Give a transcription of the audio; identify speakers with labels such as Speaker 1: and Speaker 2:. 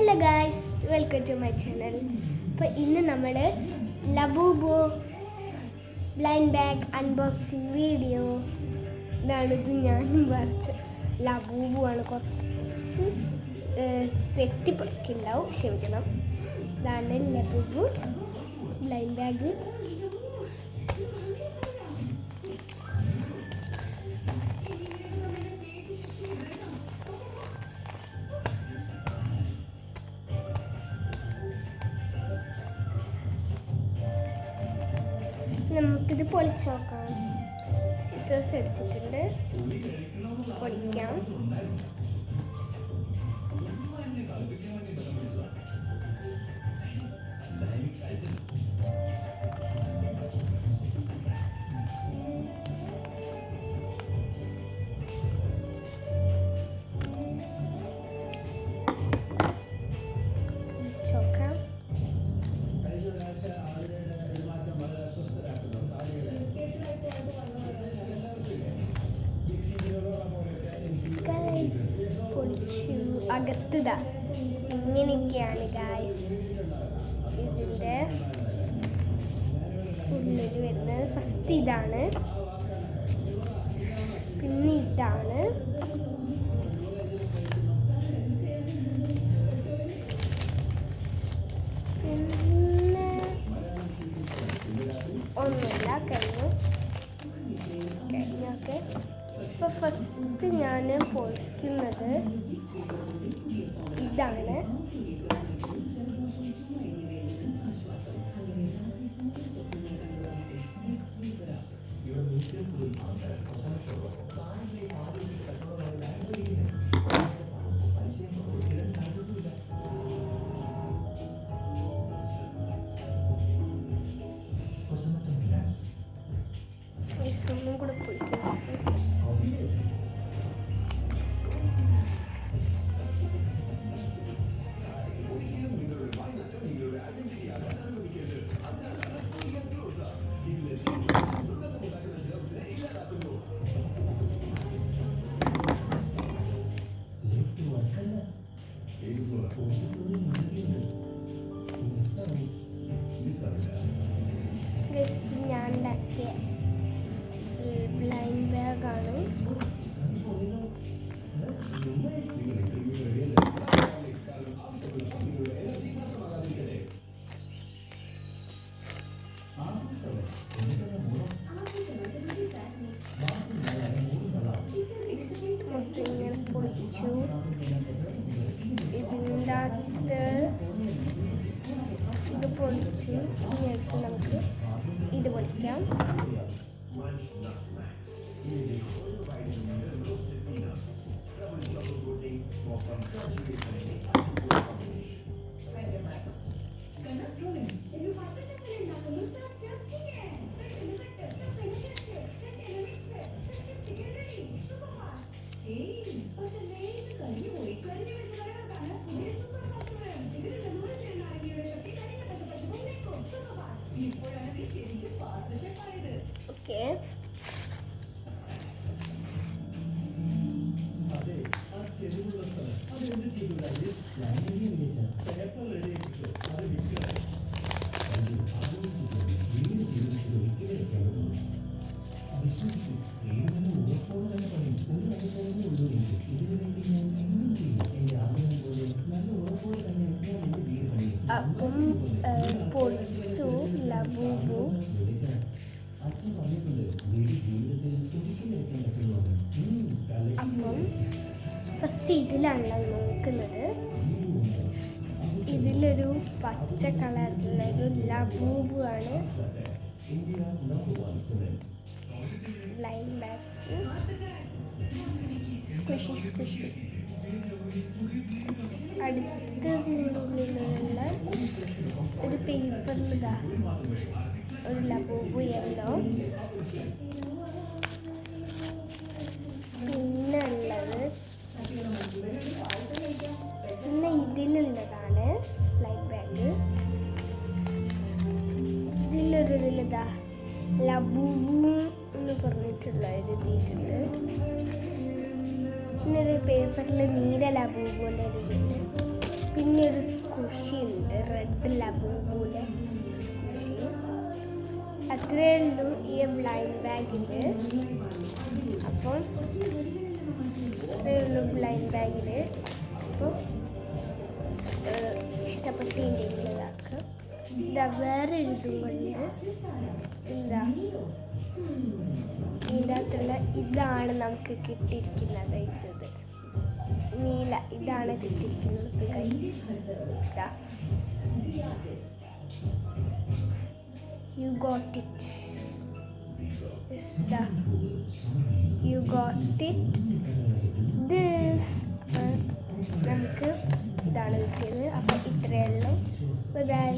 Speaker 1: Hello guys, welcome to my channel. അപ്പോൾ ഇന്ന് നമ്മൾ Labubu blind bag unboxing video. ഇതാണിത് ഞാനും വരച്ച ലബൂബു ആണ്. കുറച്ച് തെറ്റിപ്പറിക്കുണ്ടാവും, ക്ഷമിക്കണം. ഇതാണ് ലബൂബു ബ്ലൈൻഡ് ബാഗ്. നമുക്കിത് പൊളിച്ച് നോക്കാം. സിസേഴ്സ് എടുത്തിട്ടുണ്ട്, പൊളിക്കാം. പൊളിച്ചു അകത്തുതാ ഇങ്ങനെയൊക്കെയാണ് ഗായ്സ് ഇതിൻ്റെ ഉള്ളിൽ വരുന്നത്. ഫസ്റ്റ് ഇതാണ്, പിന്നെ ഇതാണ്, പിന്നെ ഒന്നുമില്ല. കഴിഞ്ഞൊക്കെ. ഇപ്പോൾ ഫസ്റ്റ് ഞാൻ പൊളിക്കുന്നത് ഇതാണ്. ഒന്നും കൂടെ പൊളിക്കണം. ഞാൻ ഉണ്ടാക്കിയ ബ്ലൈൻഡ് ബാഗാണ്. ഇങ്ങനെ പൊളിച്ചു. ഇതിൻ്റെ അകത്ത് ഇത് പൊളിച്ചു. ഇനി അടുത്ത് നമുക്ക് ഇത് പൊളിക്കാം. ഓക്കെ, അപ്പം പൊളിച്ചു ലബൂബു. അപ്പം ഫസ്റ്റ് ഇതിലാണല്ലോ നോക്കുന്നത്. ഇതിലൊരു പച്ച കളറിലൊരു ലബൂബു ആണ് ബ്ലൈൻഡ് ബാഗ്. Squishy squishy. അടുത്തതിനുള്ളിലുള്ള ഒരു പേപ്പറിലിതാ ഒരു ലബൂബു യെല്ലോ. പിന്നെ ഉള്ളത് പിന്നെ ഇതിലുള്ളതാണ് ബ്ലൈൻഡ് ബാഗ്. ഇതിലൊരിതാ ലബൂബു എന്ന് പറഞ്ഞിട്ടുള്ള എഴുതിയിട്ടുണ്ട്. പിന്നെ ഒരു പേപ്പറിൽ നീല ലബൂബുവിൻ്റെ എഴുതിയിട്ടുണ്ട്. പിന്നെ ഒരു സ്കുഷി ഉണ്ട്, റെഡ് ലബൂബൂലെ സ്കുഷി. അത്രയേ ഉള്ളൂ ഈ ബ്ലൈൻഡ് ബാഗിൽ. അപ്പോൾ അത്രയേ ഉള്ളൂ ബ്ലൈൻഡ് ബാഗിൽ. അപ്പോൾ ഇഷ്ടപ്പെട്ടിട്ടുണ്ടെങ്കിൽ ഇതാക്കുക. ഇതാ വേറെ ഇതും കൊണ്ട് എന്താ ഇതിൻ്റെ അകത്തുള്ള ഇതാണ് നമുക്ക് കിട്ടിയിരിക്കുന്നത്. ഇത് നീല ഇതാണ് കിട്ടിയിരിക്കുന്നത് ഗൈസ്. ഇതാ you got it. You got it this. നമുക്ക് ഇതാണ് കിട്ടിയത്. അപ്പോൾ ഇത്രയേ ഉള്ളൂ. Bye bye.